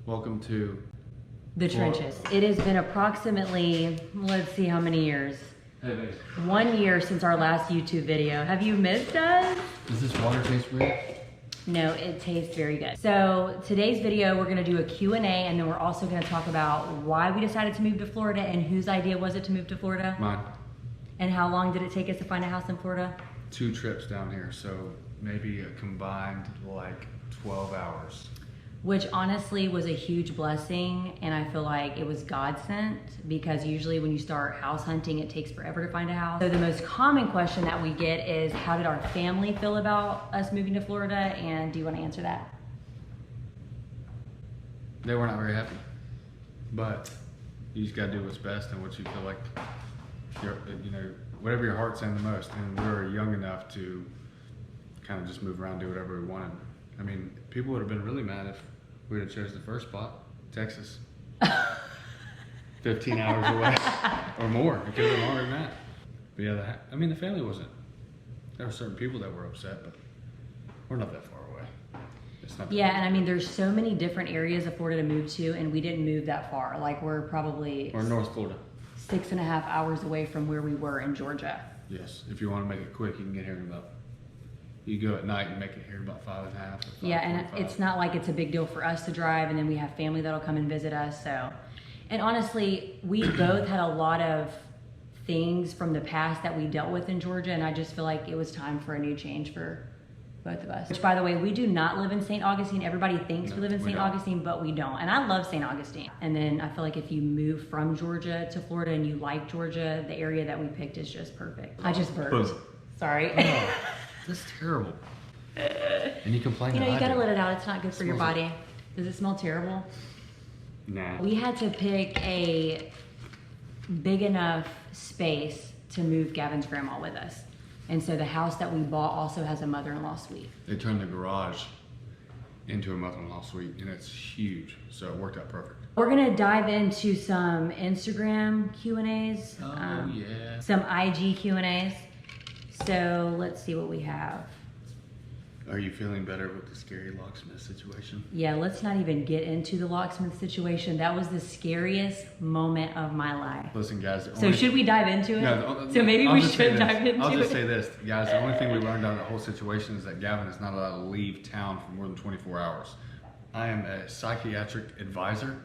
Welcome to the trenches. It has been approximately, let's see how many years. Hey, babe. 1 year since our last YouTube video. Have you missed us? Does this water taste weird? No, it tastes very good. So today's video, we're gonna do a Q&A, and then we're also gonna talk about why we decided to move to Florida and whose idea was it to move to Florida? Mine. And how long did it take us to find a house in Florida? 2 trips down here, so maybe a combined like 12 hours. Which honestly was a huge blessing, and I feel like it was God sent, because usually when you start house hunting, it takes forever to find a house. So the most common question that we get is, how did our family feel about us moving to Florida? And do you want to answer that? They were not very happy, but you just gotta do what's best and what you feel like, whatever your heart's saying the most. And we were young enough to kind of just move around, do whatever we wanted. I mean, people would have been really mad if we would have chose the first spot, Texas. 15 hours away or more. It could have been longer than that. But yeah, the family wasn't. There were certain people that were upset, but we're not that far away. It's not. Yeah, and I mean, there's so many different areas of Florida to move to, and we didn't move that far. Like, we're probably North Florida. 6.5 hours away from where we were in Georgia. Yes, if you want to make it quick, you can get here in about. You go at night and make it here about 5.5. Yeah, and it's not like it's a big deal for us to drive, and then we have family that'll come and visit us. So, and honestly, we both had a lot of things from the past that we dealt with in Georgia, and I just feel like it was time for a new change for both of us. Which, by the way, we do not live in St. Augustine. Everybody thinks we live in St. Augustine, but we don't. And I love St. Augustine. And then I feel like if you move from Georgia to Florida and you like Georgia, the area that we picked is just perfect. I just burped. Sorry. Oh, that's terrible. And you complain. You know, you gotta let it out. It's not good for your body. Does it smell terrible? Nah. We had to pick a big enough space to move Gavin's grandma with us. And so the house that we bought also has a mother-in-law suite. They turned the garage into a mother-in-law suite, and it's huge, so it worked out perfect. We're gonna dive into some Instagram Q&As. Oh, yeah. Some IG Q&As. So let's see what we have. Are you feeling better with the scary locksmith situation? Yeah, let's not even get into the locksmith situation. That was the scariest moment of my life. Listen, guys. So should we dive into it? No, so maybe we should dive into it. I'll just say this, guys. The only thing we learned out of the whole situation is that Gavin is not allowed to leave town for more than 24 hours. I am a psychiatric advisor,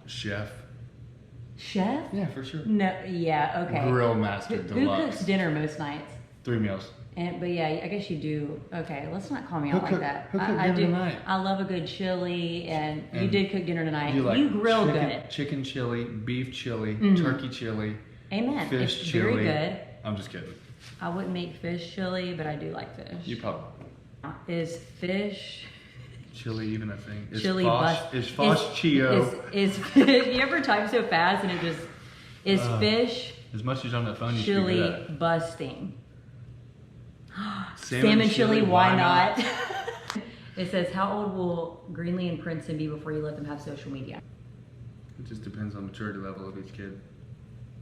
chef. Chef? Yeah, for sure. No, yeah, okay. Grill master Who deluxe. cooks dinner most nights? 3 meals. But yeah, I guess you do. Okay, let's not call me out like that. Who cooked I dinner do. tonight? I love a good chili, and you did cook dinner tonight. You, like you grill chicken, good. Chicken chili, beef chili, turkey chili. Amen. Fish it's chili. very good. I'm just kidding. I wouldn't make fish chili, but I do like fish. You probably. Is fish Chili even a thing? Is chili Fosh, is Fosh Chio? Is fish? You ever type so fast and it just is fish As much as you're on that phone, you should do chili that. busting. Salmon chili, why not? It says, how old will Greenlee and Princeton be before you let them have social media? It just depends on the maturity level of each kid.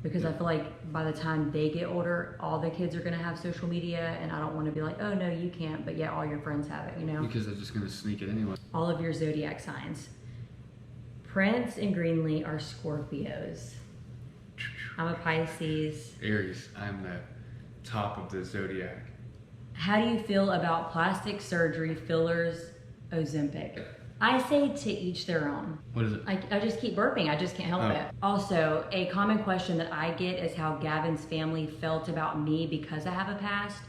Because I feel like by the time they get older, all the kids are gonna have social media, and I don't wanna be like, oh no, you can't, but yeah, all your friends have it, you know? Because they're just gonna sneak it anyway. All of your zodiac signs. Prince and Greenlee are Scorpios. I'm a Pisces. Aries, I'm the top of the zodiac. How do you feel about plastic surgery, fillers, Ozempic? I say to each their own. What is it? I just keep burping. I just can't help it. Also, a common question that I get is how Gavin's family felt about me because I have a past.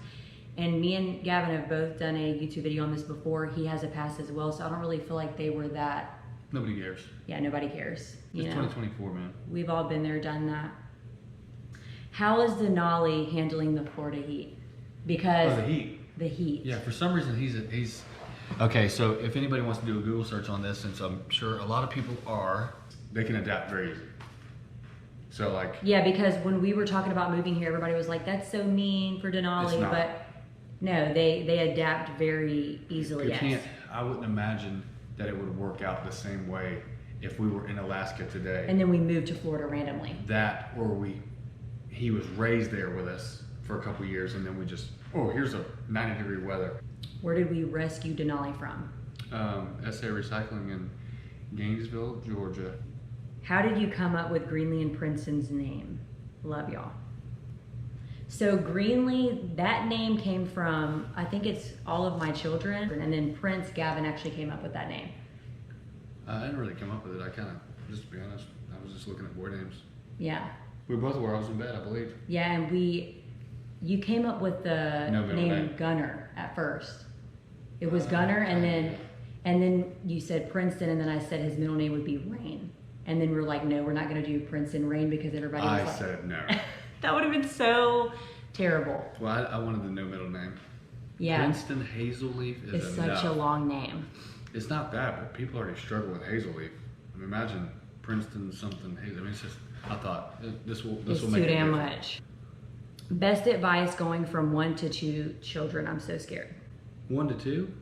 And me and Gavin have both done a YouTube video on this before. He has a past as well, so I don't really feel like they were that. Nobody cares. Yeah, nobody cares. It's 2024, man. We've all been there, done that. How is Denali handling the Florida heat? Because the heat. The heat. Yeah, for some reason he's. Okay, so if anybody wants to do a Google search on this, since I'm sure a lot of people are, they can adapt very easy. So like. Yeah, because when we were talking about moving here, everybody was like, "That's so mean for Denali," but no, they adapt very easily. I wouldn't imagine that it would work out the same way if we were in Alaska today. And then we moved to Florida randomly. That, or he was raised there with us for a couple of years, and then we just, oh, here's a 90-degree weather. Where did we rescue Denali from? SA Recycling in Gainesville, Georgia. How did you come up with Greenlee and Princeton's name? Love y'all. So Greenlee, that name came from, I think it's all of my children, and then Prince, Gavin actually came up with that name. I didn't really come up with it. I kind of, just to be honest, I was just looking at boy names. Yeah. We both were. I was in bed, I believe. Yeah, and you came up with the No middle name. Gunner at first. It was Gunner, and then you said Princeton, and then I said his middle name would be Rain. And then we're like, no, we're not going to do Princeton Rain because everybody was I like... said no. That would have been so terrible. Well, I wanted the no middle name. Yeah. Princeton Hazelleaf is It's enough. such a long name. It's not bad, but people already struggle with Hazelleaf. I mean, imagine Princeton something Hazel. I mean, it's just, I thought this will It's make too a damn difference. much. Best advice going from 1 to 2 children. I'm so scared. 1 to 2?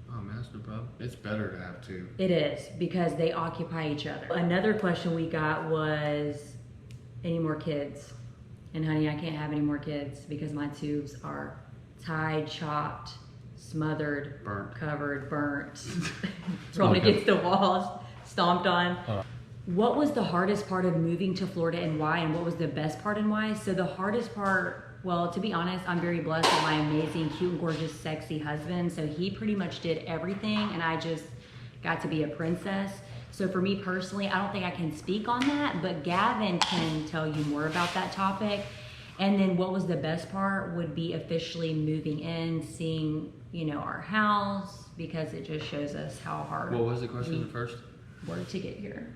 Oh man, that's no problem. It's better to have 2. It is, because they occupy each other. Another question we got was, any more kids? And honey, I can't have any more kids because my tubes are tied, chopped, smothered, Burnt. covered, burnt, thrown against the walls, stomped on. What was the hardest part of moving to Florida and why? And what was the best part and why? So the hardest part, well, to be honest, I'm very blessed with my amazing, cute and gorgeous, sexy husband. So he pretty much did everything and I just got to be a princess. So for me personally, I don't think I can speak on that, but Gavin can tell you more about that topic. And then what was the best part would be officially moving in, seeing, our house, because it just shows us how hard What was the question at first? worked to get here.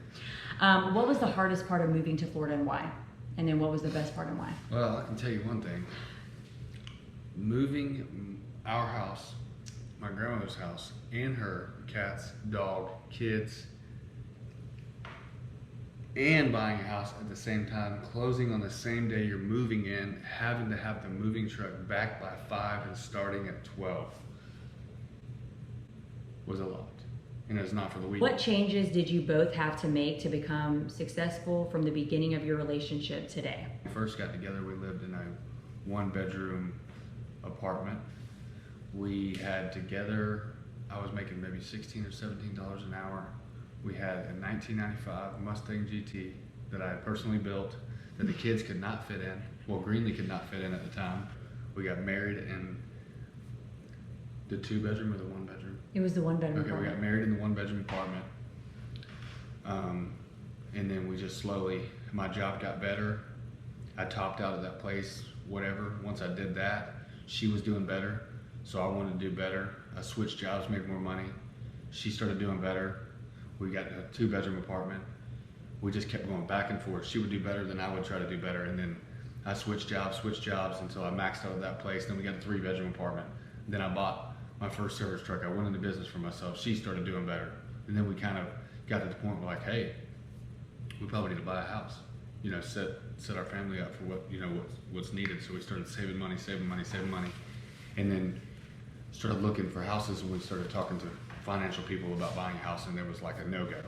What was the hardest part of moving to Florida and why? And then what was the best part and why? Well, I can tell you one thing. Moving our house, my grandmother's house, and her cats, dog, kids, and buying a house at the same time, closing on the same day you're moving in, having to have the moving truck back by 5 and starting at 12 was a lot. And it's not for the week. What changes did you both have to make to become successful from the beginning of your relationship today? When we first got together, we lived in a 1-bedroom apartment. We had together, I was making maybe $16 or $17 an hour. We had a 1995 Mustang GT that I had personally built that the kids could not fit in. Well, Greenlee could not fit in at the time. We got married in the 2-bedroom or the 1-bedroom? It was the 1-bedroom Okay, we got married in the 1-bedroom apartment. And then we just slowly, my job got better. I topped out at that place, whatever. Once I did that, she was doing better. So I wanted to do better. I switched jobs, made more money. She started doing better. We got a 2-bedroom apartment. We just kept going back and forth. She would do better, then I would try to do better. And then I switched jobs until I maxed out at that place. Then we got a 3-bedroom apartment. Then I bought my first service truck. I went into business for myself. She started doing better. And then we kind of got to the point where like, hey, we probably need to buy a house. Set our family up for what's needed. So we started saving money. And then started looking for houses, and we started talking to financial people about buying a house, and there was like a no-go.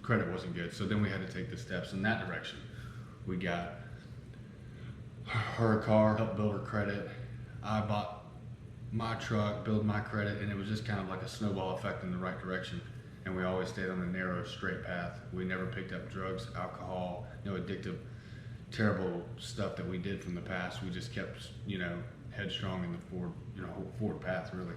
Credit wasn't good. So then we had to take the steps in that direction. We got her a car, helped build her credit. I bought my truck, build my credit, and it was just kind of like a snowball effect in the right direction. And we always stayed on the narrow, straight path. We never picked up drugs, alcohol, no addictive, terrible stuff that we did from the past. We just kept, headstrong in the forward path, really.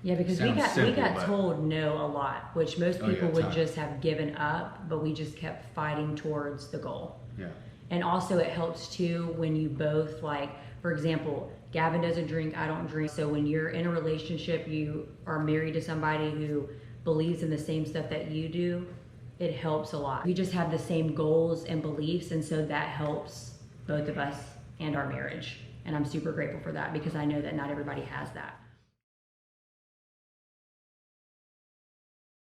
Yeah, because we got told no a lot, which most people would just have given up, but we just kept fighting towards the goal. Yeah. And also it helps too when you both, like, for example, Gavin doesn't drink, I don't drink. So when you're in a relationship, you are married to somebody who believes in the same stuff that you do, it helps a lot. We just have the same goals and beliefs, and so that helps both of us and our marriage. And I'm super grateful for that because I know that not everybody has that.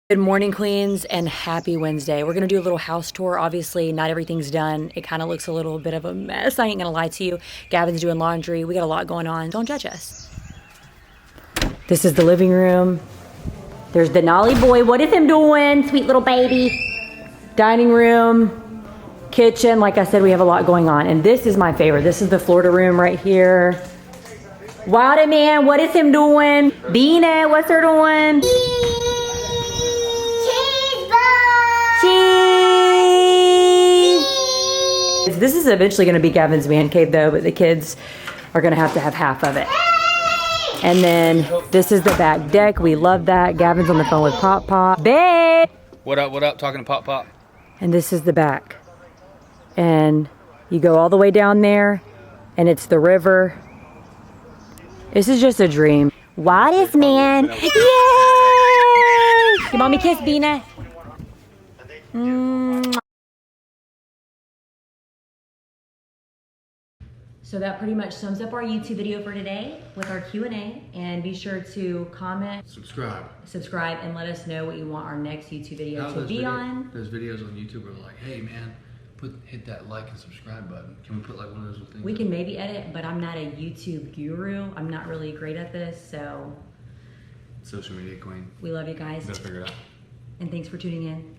Good morning, Queens, and happy Wednesday. We're gonna do a little house tour. Obviously, not everything's done. It kind of looks a little bit of a mess. I ain't gonna lie to you. Gavin's doing laundry. We got a lot going on. Don't judge us. This is the living room. There's Denali boy. What is him doing? Sweet little baby. Dining room, kitchen. Like I said, we have a lot going on. And this is my favorite. This is the Florida room right here. Wilder man, what is him doing? Bina, what's her doing? Cheese! This is eventually going to be Gavin's man cave though, but the kids are going to have half of it. And then this is the back deck. We love that. Gavin's on the phone with Pop Pop. Babe! What up, talking to Pop Pop. And this is the back. And you go all the way down there and it's the river. This is just a dream. Wildest man. Yay! Give mommy a kiss, Bina. So that pretty much sums up our YouTube video for today with our Q&A. And be sure to comment, subscribe, and let us know what you want our next YouTube video to be on. Those videos on YouTube are like, hey man, hit that like and subscribe button. Can we put like one of those little things? We can maybe edit, but I'm not a YouTube guru. I'm not really great at this, so. Social media queen. We love you guys. Better figure it out. And thanks for tuning in.